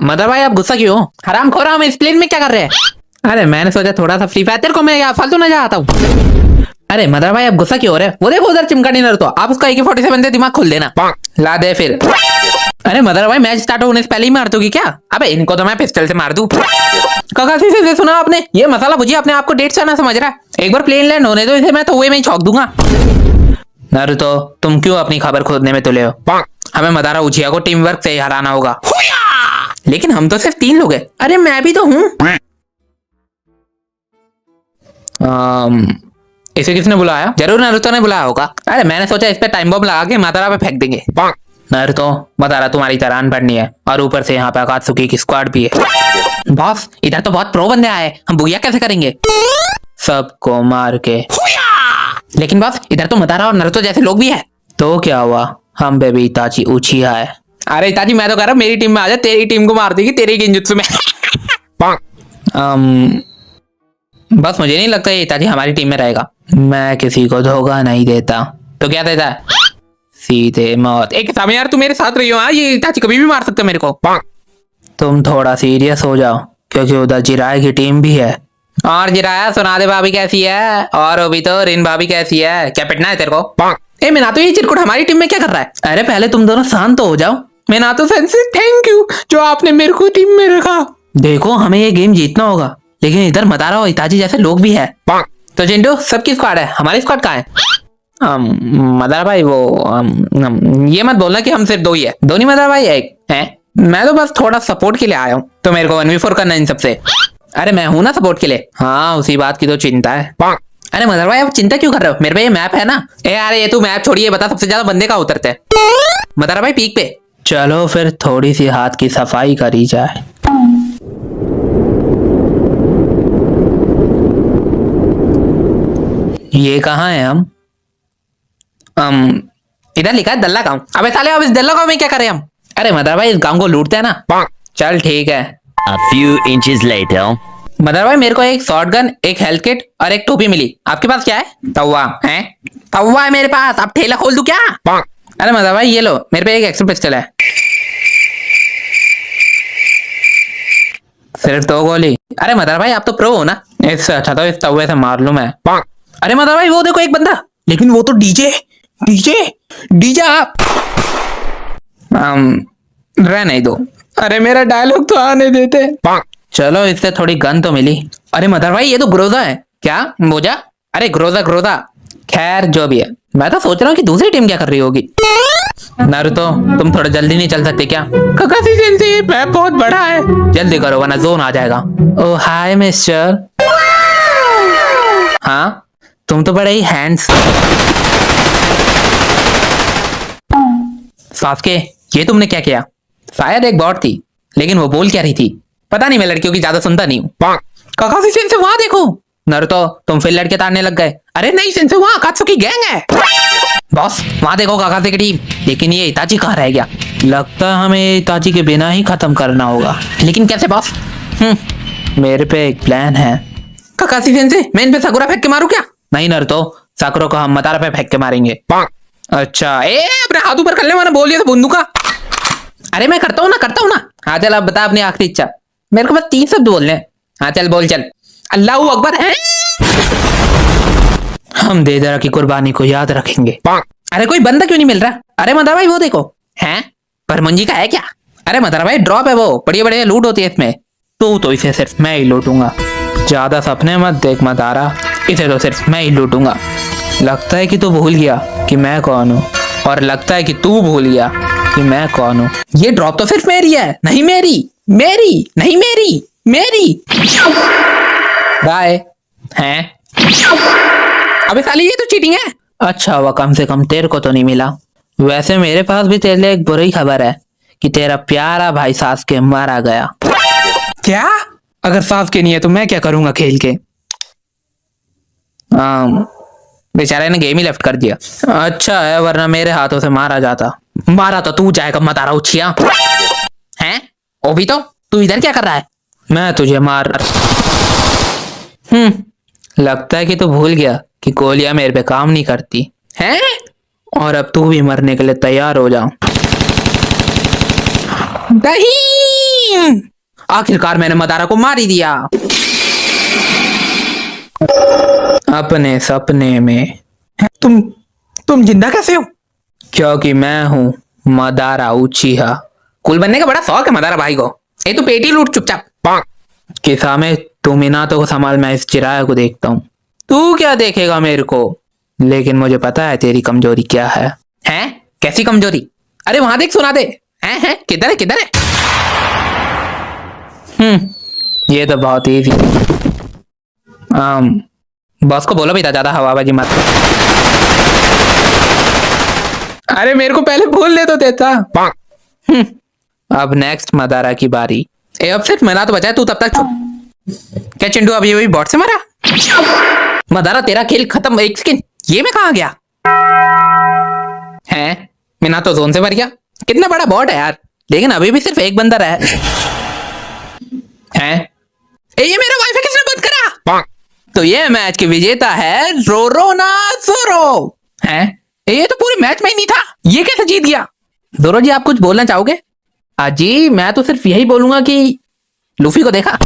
Mother भाई आप गुस्सा क्यों हो? हराम खोरा हम इस प्लेन में क्या कर रहे हैं? अरे मैंने सोचा थोड़ा सा फ्री फायर तेरे को मैं यहाँ फालतू न जाता हूँ। अरे मदर भाई आप गुस्सा क्यों हो रहे हैं? वो देखो उधर चिमका डिनर, तो आप उसका AK-47 से दिमाग खोल देना। ला दे फिर। अरे मदर भाई मैच स्टार्ट होने से पहले ही मार दोगी क्या? अबे इनको तो मैं पिस्टल से मार दूं। काका से सुना आपने? ये मसाला भुजिया अपने आप को डेट से ना समझ रहा है। एक बार प्लेन लैंड होने दो इसे, मैं तो हुए में ही छौंक दूंगा। नारुतो तुम क्यों अपनी खबर खोदने में तुले हो? हमें मदारा उचिया को टीम वर्क से ही हराना होगा। लेकिन हम तो सिर्फ 3 लोग हैं। अरे मैं भी तो हूँ। इसे किसने बुलाया? जरूर नारुतो ने बुलाया होगा। अरे मैंने सोचा इस पे टाइम बम लगा के मदारा पे फेंक देंगे। नारुतो मदारा तुम्हारी तरह अनपढ़ है और ऊपर से यहाँ पे अकात्सुकी की स्क्वाड भी है। बॉस इधर तो बहुत प्रो बंदे आए, हम बुया कैसे करेंगे? सबको मार के। लेकिन बॉस इधर तो मदारा और नारुतो जैसे लोग भी है। तो क्या हुआ, हम पे भी इताची उचिया है। अरे इताची मैं तो कह रहा हूँ मेरी टीम में आ जा, तेरी टीम को मार देगी तेरे गेंजुत्सु में। बस मुझे नहीं लगता ये इताची हमारी टीम में रहेगा। मैं किसी को धोखा नहीं देता। तो क्या देता है? सीधे मौत। एक समय यार तू मेरे साथ रही हो। हाँ ये इताची कभी भी मार सकते मेरे को। तुम थोड़ा सीरियस हो जाओ क्योंकि उधर जिराय की टीम भी है। और जिराया सुना दे भाभी कैसी है, और अभी तो रिन भाभी कैसी है? क्या पिटना है तेरे को? ए मीनातो ये चिरकुट हमारी टीम में क्या कर रहा है? अरे पहले तुम दोनों शांत हो जाओ। मीनातो सेंसे थैंक यू जो आपने मेरे को टीम में रखा। देखो हमें ये गेम जीतना होगा, लेकिन इधर मदारा और इताची जैसे लोग भी है। तो चिंटू सबकी स्क्वाड है, हमारी स्क्वाड कहाँ है? मदारा भाई वो ये मत बोलना कि हम सिर्फ 2 ही है। दो नहीं मदारा भाई एक है। मैं तो बस थोड़ा सपोर्ट के लिए आया हूँ, तो मेरे को 1v4 करना है इन सबसे। अरे मैं हूं ना सपोर्ट के लिए। हाँ उसी बात की तो चिंता है। अरे मदर भाई आप चिंता क्यों कर रहे हो? मेरे पे ये मैप है ना। अरे ये तू मैप छोड़िए, बता सबसे ज्यादा बंदे कहाँ उतरते हैं? मदर भाई पीक पे। चलो फिर थोड़ी सी हाथ की सफाई करी जाए। ये कहाँ है हम? इधर लिखा है दल्ला गांव। अबे साले अब इस दल्ला गांव में क्या करें हम? अरे मदर भाई इस गांव को लूटते हैं ना। चल ठीक है। A few inches later. Mother भाई मेरे को एक शॉटगन, एक हेल्थ किट और एक टोपी मिली। आपके पास क्या है? तवा है। तवा है मेरे पास। अब ठेला खोल दूं क्या? अरे मदर भाई ये लो, मेरे पे एक एक्स्ट्रा पिस्टल है। सिर्फ 2 गोली। अरे मदर भाई आप तो प्रो हो ना, इससे अच्छा तो इस तवे से मार लूं मैं। अरे मदर भाई वो देखो एक बंदा, लेकिन वो तो डीजे डीजे डीजे आप रहने दो। अरे मेरा डायलॉग तो आने देते। चलो इससे थोड़ी गन तो मिली। अरे मदर भाई ये तो ग्रोजा है। क्या मोजा? अरे ग्रोजा ग्रोजा। खैर जो भी है, मैं तो सोच रहा हूँ कि दूसरी टीम क्या कर रही होगी। नारुतो तुम थोड़ा जल्दी नहीं चल सकते क्या? काकाशी सेंसे ये मैप बहुत बड़ा है, जल्दी करो वरना जोन आ जाएगा। ओह हाय मिस्टर। हाँ तुम तो बड़े ही हैंड्स। सास्के ये तुमने क्या किया? शायद एक बॉट थी, लेकिन वो बोल क्या रही थी पता नहीं, मैं लड़कियों की ज्यादा सुनता नहीं हूँ। काकाशी सेंसे वहां देखो। नारुतो तुम फिर लड़के ताड़ने लग गए। अरे नहीं सेंसे वहां अकात्सुकी गैंग है। बॉस वहां देखो काकाशी की टीम। लेकिन ये इताची कहाँ रह गया? लगता है हमें इताची के बिना ही खत्म करना होगा। लेकिन कैसे बॉस? मेरे पे एक प्लान है। काकाशी सेंसे मैं इन पे साकुरा फेंक के मारूं क्या? नहीं नारुतो साकुरा को हम मदारा पे फेंक के मारेंगे। अच्छा अपने हाथ ऊपर कर ले, मैंने बोल दिया था बंदूक का। अरे मैं करता हूँ ना। हाँ चल अब बता अपनी आखिरी इच्छा। मेरे को बस 3 शब्द बोलने। हाँ चल बोल चल। अल्लाह अकबर है। हम देदरा की कुर्बानी को याद रखेंगे। अरे कोई बंदा क्यों नहीं मिल रहा? अरे मदर भाई वो देखो हैं, पर मुंजी का है क्या? अरे मदर भाई ड्रॉप है, वो बढ़िया बढ़िया लूट होती है इसमें। तो इसे सिर्फ मैं ही लूटूंगा। ज्यादा सपने मत देख मदारा, इसे तो सिर्फ मैं ही लूटूंगा। लगता है कि तू भूल गया कि मैं कौन हूँ, और लगता है कि तू भूल गया कि मैं कौन हूँ। ये ड्रॉप तो सिर्फ मेरी है, नहीं मेरी नहीं मेरी। बाय हैं। अबे साली ये तो चीटिंग है। अच्छा हुआ कम से कम तेरे को तो नहीं मिला। वैसे मेरे पास भी तेरे लिए एक बुरी खबर है कि तेरा प्यारा भाई सास्के मारा गया। क्या? अगर सास्के नहीं है तो मैं क्या करूंगा खेल के? बेचारे ने गेम ही लेफ्ट कर दिया। अच्छा है, वरना मेरे हाथों से मारा जाता। मारा तो तू जाएगा मदारा उछिया। हैं? ओ भी तो तू इधर क्या कर रहा है? मैं तुझे मार। लगता है कि तू भूल गया कि गोलियां मेरे पे काम नहीं करती हैं, और अब तू भी मरने के लिए तैयार हो जा। नहीं नहीं, आखिरकार मैंने मदारा को मार ही दिया अपने सपने में। तुम जिंदा कैसे हो? क्योंकि मैं हूँ मदारा उचिहा। कुल बनने का बड़ा शौक है मदारा भाई को। ये तू पेटी लूट चुपचाप। किसा में तुम इना तो संभाल, मैं इस चिराया को देखता हूँ। तू क्या देखेगा मेरे को? लेकिन मुझे पता है तेरी कमजोरी क्या है। हैं? कैसी कमजोरी? अरे वहां देख, सुना दे। हैं किधर है किधर है? ये तो बहुत इजी। बॉस को बोलो बेटा ज्यादा हवाबाजी मत। अरे मेरे को पहले बोल ले तो देता। अब नेक्स्ट मदारा की बारी। ए अब सिर्फ मना तो बचा है, तू तब तक चुप। क्या चिंटू अभी वही बॉट से मरा? मदारा तेरा खेल खत्म। एक सेकंड, ये मैं कहाँ गया? हैं? मीना तो जोन से मर गया। कितना बड़ा बॉट है यार, लेकिन अभी भी सिर्फ एक बंदा रहा है। ये मेरा वाईफाई किसने बंद करा? तो ये मैच के विजेता है रोरोना जोरो। हैं? ये तो पूरे मैच में ही नहीं था, ये कैसे जीत गया? जोरो जी आप कुछ बोलना चाहोगे? जी मैं तो सिर्फ यही बोलूंगा कि लूफी को देखा।